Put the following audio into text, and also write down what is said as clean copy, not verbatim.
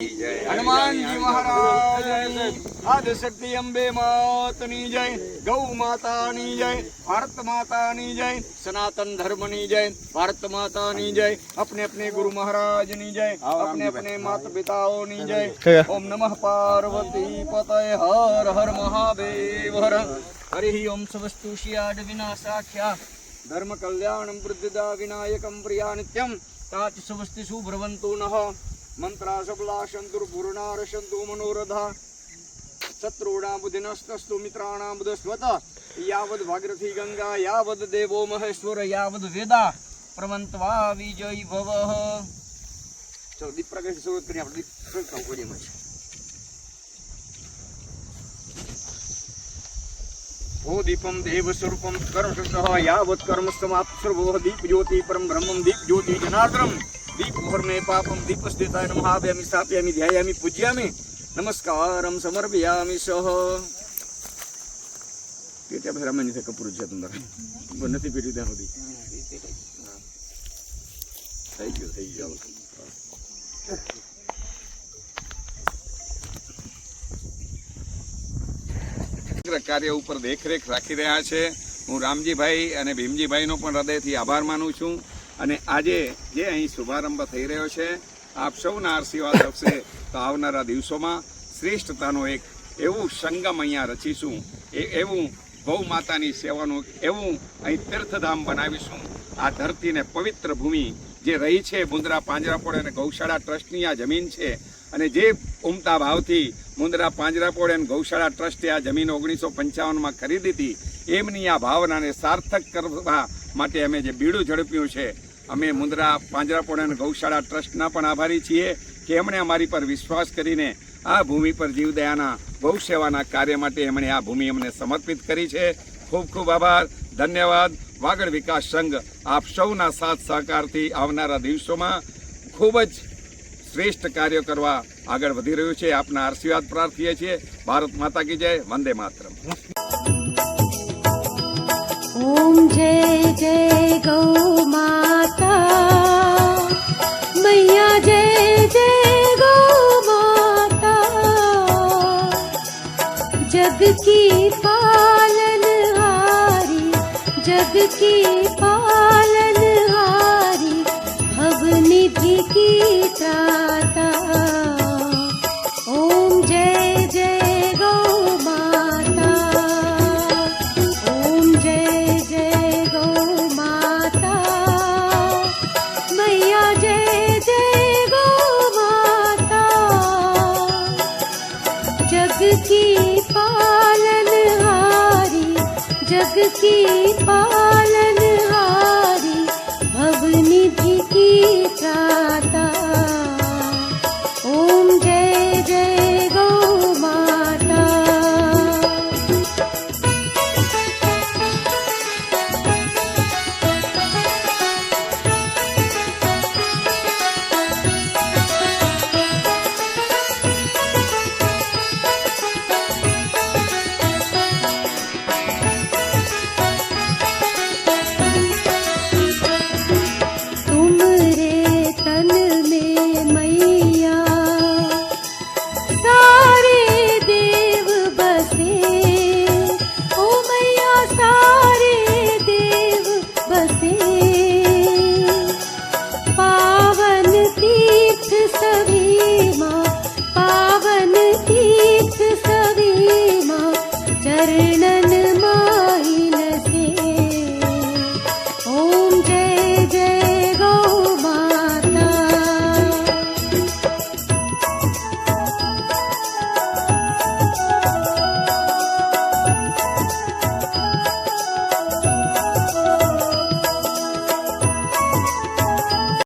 हनुमान जी महाराज आदिशक्ति अंबे मातनी जय, गौ मातानी जय, भारत मातानी जय, सनातन धर्मनी जय, भारत मातानी जय, अपने अपने गुरु महाराज नी जय, अपने अपने माता पिताओं नी जय। ओम नमः पार्वती पतये हर हर महादेव हर। हरि ओम स्वस्तु श्रियाड विनाशाख्या धर्म कल्याणं वृद्धिदा विनायकं प्रिया नित्यं ताति स्वस्ति शुभ्रवन्तु नः। मंत्रा सबलाशंतु पूर्णारशंतु मनोरथा शत्रूणां बुद्धिनस्तस्तु मित्राणां बुधस्वत यावद् भागीरथी गंगा यावद् देवो महेश्वर यावद् वेदा प्रमंतवा विजयी भवः। चलो दीप प्रज्ञा से शुरू करिए। दीप प्रज्वलन करिए मत। ओ दीपम देव स्वरूपम कर्म शुद्धः यावत् कर्म समाप्त सर्वो दीप ज्योति परम ब्रह्मम दीप ज्योति जनार्दनम दीप मुहूर्ते पापम दीपस्थिताय नमः स्थापयामि ध्यायामि पूज्यामि नमस्कारं समर्पयामि सह। पेट्या भरामनी से कपूर છે અંદર નથી પેટી ત્યાં સુધી થઈ ગયો કાર્ય ઉપર દેખરેખ રાખી રહ્યા છે। હું રામજીભાઈ અને ભીમજીભાઈનો પણ હૃદયથી આભાર માનું છું। અને આજે જે અહીં શુભારંભ થઈ રહ્યો છે આપ સૌના આશીર્વાદ આપશે તો આવનારા દિવસોમાં શ્રેષ્ઠતાનો એક એવું સંગમ અહીંયા રચીશું, એવું ગૌ માતાની સેવાનું એવું અહીં તીર્થધામ બનાવીશું। આ ધરતીને પવિત્ર ભૂમિ જે રહી છે મુંદ્રા પાંજરાપોળ અને ગૌશાળા ટ્રસ્ટની આ જમીન છે અને જે ઉમતા ભાવથી મુંદ્રા પાંજરાપોળ અને ગૌશાળા ટ્રસ્ટે આ જમીન 1955માં ખરીદી હતી એમની આ ભાવનાને સાર્થક કરવા માટે અમે જે બીડું ઝડપ્યું છે અમે મુંદ્રા પાંજરાપોળ અને ગૌશાળા ટ્રસ્ટના પણ આભારી છીએ કે એમણે અમારી પર વિશ્વાસ કરીને આ ભૂમિ પર જીવદયાના ગૌ સેવાના કાર્ય માટે એમણે આ ભૂમિ અમને સમર્પિત કરી છે। ખૂબ ખૂબ આભાર, ધન્યવાદ। વાગડ વિકાસ સંઘ આપ સૌના સાથ સહકારથી આવનારા દિવસોમાં ખૂબ જ શ્રેષ્ઠ કાર્ય કરવા આગળ વધી રહ્યું છે। આપના આશીર્વાદ પ્રાર્થીએ છીએ। ભારત માતા કી જય, વંદે માતરમ। ओम जय जय गौ माता मैया जय जय गौ माता जग की पालनहारी जग की पालनहारी भवनिधि की त्राता। ओम जय जय गौ माता ओम जय जय गौ माता मैया जय जय गौ माता जग की पालनहारी जग की पालन